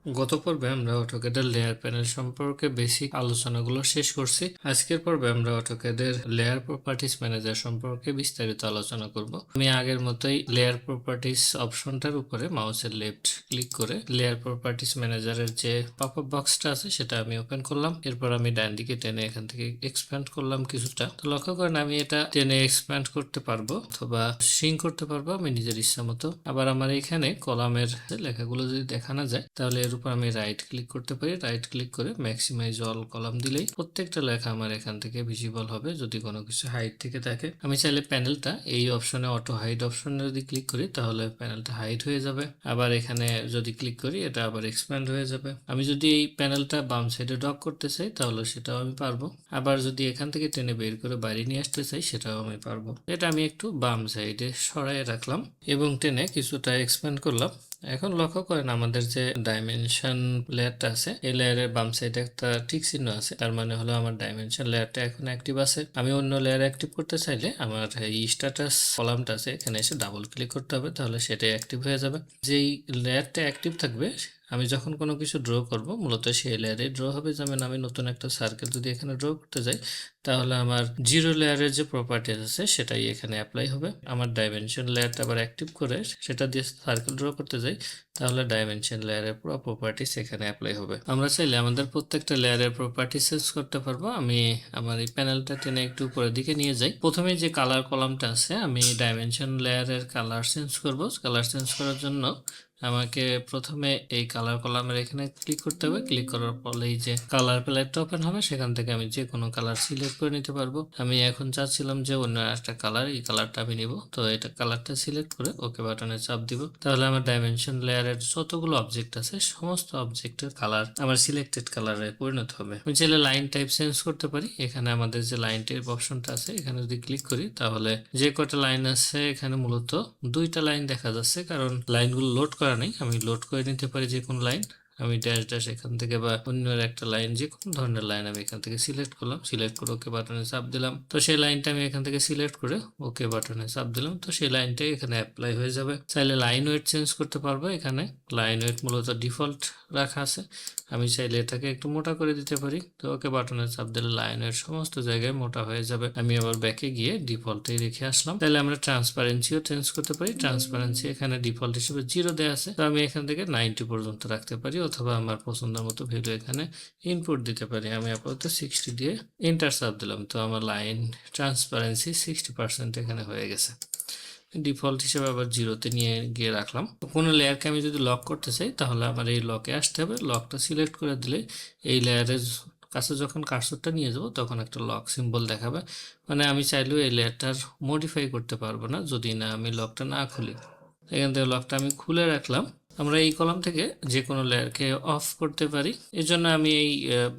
গত পর্বে আমরা অটোক্যাডের লেয়ার প্যানেল সম্পর্কে বেসিক আলোচনাগুলো শেষ করছি। আজকের পর্বে আমরা অটোক্যাডের লেয়ার প্রপার্টিস ম্যানেজার সম্পর্কে বিস্তারিত আলোচনা করব। আমি আগের মতোই লেয়ার প্রপার্টিস অপশনটার উপরে মাউসের লেফট ক্লিক করে লেয়ার প্রপার্টিস ম্যানেজারের যে পপ আপ বক্সটা আছে সেটা আমি ওপেন করলাম। এরপর আমি ডান দিকে টেনে এখান থেকে এক্সপ্যান্ড করলাম কিছুটা। তো লক্ষ্য করেন আমি এটা টেনে এক্সপ্যান্ড করতে পারবো অথবা সিঙ্ক করতে পারবো আমি নিজের ইচ্ছা মতো। আবার আমার এখানে কলামের লেখাগুলো যদি দেখানো যায় তাহলে এর উপর আমি রাইট ক্লিক করতে পারি। রাইট ক্লিক করে ম্যাক্সিমাইজ অল কলাম দিলেই প্রত্যেকটা লেখা আমার এখান থেকে ভিজিবল হবে যদি কোনো কিছু হাইড থেকে থাকে। আমি চাইলে প্যানেলটা এই অপশনে অটো হাইড অপশনে যদি ক্লিক করি তাহলে প্যানেলটা হাইড হয়ে যাবে। আবার এখানে যদি ক্লিক করি এটা আবার এক্সপ্যান্ড হয়ে যাবে। আমি যদি এই প্যানেলটা বাম সাইডে ড্রগ করতে চাই তাহলে সেটাও আমি পারবো। আবার যদি এখান থেকে টেনে বের করে বাইরে নিয়ে আসতে চাই সেটাও আমি পারবো। এটা আমি একটু বাম সাইডে সরাই রাখলাম এবং টেনে কিছুটা এক্সপ্যান্ড করলাম। এখন লক্ষ্য করেন আমাদের যে ডাইমেনশন লেয়ারটা আছে এই লেয়ারের বাম সাইডে একটা টিক চিহ্ন আছে, তার মানে হলো আমার ডাইমেনশন লেয়ারটা এখন অ্যাক্টিভ আছে। আমি অন্য লেয়ার অ্যাক্টিভ করতে চাইলে আমার এই স্ট্যাটাস কলামটা আছে এখানে এসে ডাবল ক্লিক করতে হবে, তাহলে সেটাই অ্যাক্টিভ হয়ে যাবে। যেই লেয়ারটা অ্যাক্টিভ থাকবে আমি যখন কোনো কিছু ড্র করব মূলত সেই লেয়ারে ড্র হবে। যেমন আমি নতুন একটা সার্কেল যদি এখানে ড্র করতে যাই তাহলে আমার জিরো লেয়ারের যে প্রপার্টিস আছে সেটাই এখানে অ্যাপ্লাই হবে। আমার ডাইমেনশন লেয়ারটা আবার অ্যাক্টিভ করে সেটা দিয়ে সার্কেল ড্র করতে যাই তাহলে ডাইমেনশন লেয়ারের পুরো প্রপার্টিস এখানে অ্যাপ্লাই হবে। আমরা চাইলে আমাদের প্রত্যেকটা লেয়ারের প্রপার্টি চেঞ্জ করতে পারবো। আমি আমার এই প্যানেলটা টেনে একটু উপরের দিকে নিয়ে যাই। প্রথমে যে কালার কলামটা আছে আমি ডাইমেনশন লেয়ারের কালার চেঞ্জ করব। কালার চেঞ্জ করার জন্য আমাকে প্রথমে এই কালার কলামের এখানে ক্লিক করতে হবে। ক্লিক করার পরে এই যে কালার প্যালেটটা ওপেন হবে, সেখান থেকে আমি যে কোনো কালার সিলেক্ট করে নিতে পারবো। আমি এখন চাচ্ছিলাম যে অন্য একটা কালার, এই কালারটা আমি নিব। তো এটা কালারটা সিলেক্ট করে ওকে বাটনে চাপ দিব। তাহলে আমার ডাইমেনশন লেয়ারের যতগুলো অবজেক্ট আছে সমস্ত অবজেক্টের কালার আমার সিলেক্টেড কালারে পরিণত হবে। আমি চাইলে লাইন টাইপ চেঞ্জ করতে পারি। এখানে আমাদের যে লাইন টাইপ অপশনটা আছে এখানে যদি ক্লিক করি তাহলে যে কটা লাইন আছে এখানে মূলত দুইটা লাইন দেখা যাচ্ছে, কারণ লাইনগুলো লোড করা নেই। আমি লোড করে নিতে পারি যে কোন লাইন, আমি ড্যাশ ড্যাশ এখান থেকে বা অন্য একটা লাইন যে কোনো ধরনের লাইন আমি এখান থেকে সিলেক্ট করলাম। সিলেক্ট করে ওকে বাটনে চাপ দিলাম। তো সেই লাইনটা আমি এখান থেকে সিলেক্ট করে ওকে বাটনে চাপ দিলাম। তো সেই লাইনটাই এখানে অ্যাপ্লাই হয়ে যাবে। চাইলে লাইন ওয়েট চেঞ্জ করতে পারবো। এখানে লাইন ওয়েট মূলত ডিফল্ট রাখা আছে, আমি চাইলে এটাকে একটু মোটা করে দিতে পারি। তো ওকে বাটনে চাপ দিলে লাইন ওয়েট সমস্ত জায়গায় মোটা হয়ে যাবে। আমি আবার ব্যাকে গিয়ে ডিফল্টে রেখে আসলাম। তাহলে আমরা ট্রান্সপারেন্সিও চেঞ্জ করতে পারি। ট্রান্সপারেন্সি এখানে ডিফল্ট হিসেবে 0 দেওয়া আছে, তো আমি এখান থেকে 90 পর্যন্ত রাখতে পারি অথবা আমার পছন্দের মতো ভ্যালু এখানে ইনপুট দিতে পারি। আমি আপাতত 60 দিয়ে এন্টার চাপ দিলাম। তো আমার লাইন ট্রান্সপারেন্সি 60% এখানে হয়ে গেছে। ডিফল্ট হিসেবে আবার 0-তে নিয়ে গিয়ে রাখলাম। কোনো লেয়ারকে আমি যদি লক করতে চাই তাহলে আমার এই লকে আসতে হবে। লকটা সিলেক্ট করে দিলে এই লেয়ারের কাছে যখন কার্সরটা নিয়ে যাব তখন একটা লক সিম্বল দেখাবে। মানে আমি চাইলেও এই লেয়ারটার মডিফাই করতে পারবো না যদি না আমি লকটা না খুলি। এখান থেকে লকটা আমি খুলে রাখলাম। আমরা এই কলাম থেকে যে কোনো লেয়ারকে অফ করতে পারি। এই জন্য আমি এই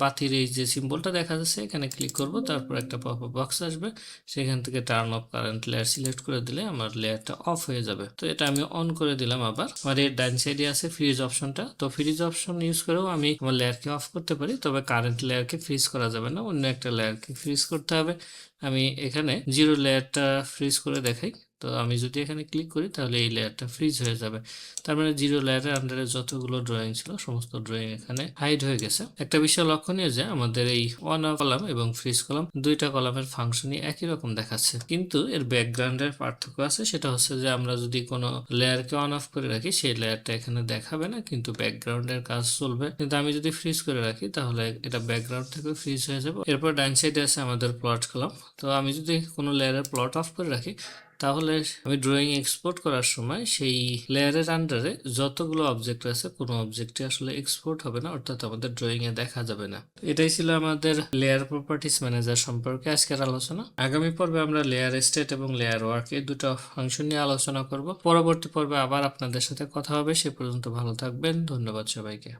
বাতির এই যে সিম্বলটা দেখা যাচ্ছে এখানে ক্লিক করব, তারপর একটা পপ আপ বক্স আসবে, সেখান থেকে turn off current layer select করে দিলে আমার লেয়ারটা অফ হয়ে যাবে। তো এটা আমি অন করে দিলাম। আবার আমার এর ডান সাইডে আছে ফ্রিজ অপশনটা, তো ফ্রিজ অপশন ইউজ করেও আমি আমার লেয়ারকে অফ করতে পারি, তবে কারেন্ট লেয়ারকে ফ্রিজ করা যাবে না, অন্য একটা লেয়ারকে ফ্রিজ করতে হবে। আমি এখানে 0 লেয়ারটা ফ্রিজ করে দেখাই। তো আমি যদি এখানে ক্লিক করি তাহলে এই লেয়ারটা ফ্রিজ হয়ে যাবে। তার মানে 0 লেয়ারের আন্ডারে যতগুলো ড্রয়িং ছিল সমস্ত ড্রয়িং এখানে হাইড হয়ে গেছে। একটা বিষয় লক্ষণীয় যে আমাদের এই অন অফ কলাম এবং ফ্রিজ কলাম দুইটা কলামের ফাংশনই একই রকম দেখাচ্ছে, কিন্তু এর ব্যাকগ্রাউন্ডের পার্থক্য আছে। সেটা হচ্ছে যে আমরা যদি কোনো লেয়ারকে অন অফ করে রাখি সেই লেয়ারটা এখানে দেখাবে না, কিন্তু ব্যাকগ্রাউন্ডের কাজ চলবে। কিন্তু আমি যদি ফ্রিজ করে রাখি তাহলে এটা ব্যাকগ্রাউন্ড থেকে ফ্রিজ হয়ে যাবে। এরপর ডান সাইডে আছে আমাদের প্লট কলাম। তো আমি যদি কোনো লেয়ারের প্লট অফ করে রাখি তাহলে আমি ড্রয়িং এক্সপোর্ট করার সময় সেই লেয়ারের আন্ডারে যতগুলো অবজেক্ট আছে কোনো অবজেক্টই আসলে এক্সপোর্ট হবে না, অর্থাৎ আমাদের ড্রয়িং এ দেখা যাবে না। এটাই ছিল আমাদের লেয়ার প্রপার্টিস ম্যানেজার সম্পর্কে আজকের আলোচনা। আগামী পর্বে আমরা লেয়ার স্টেট এবং লেয়ার ওয়ার্ক এই দুটো ফাংশন নিয়ে আলোচনা করব। পরবর্তী পর্বে আবার আপনাদের সাথে কথা হবে। সে পর্যন্ত ভালো থাকবেন। ধন্যবাদ সবাইকে।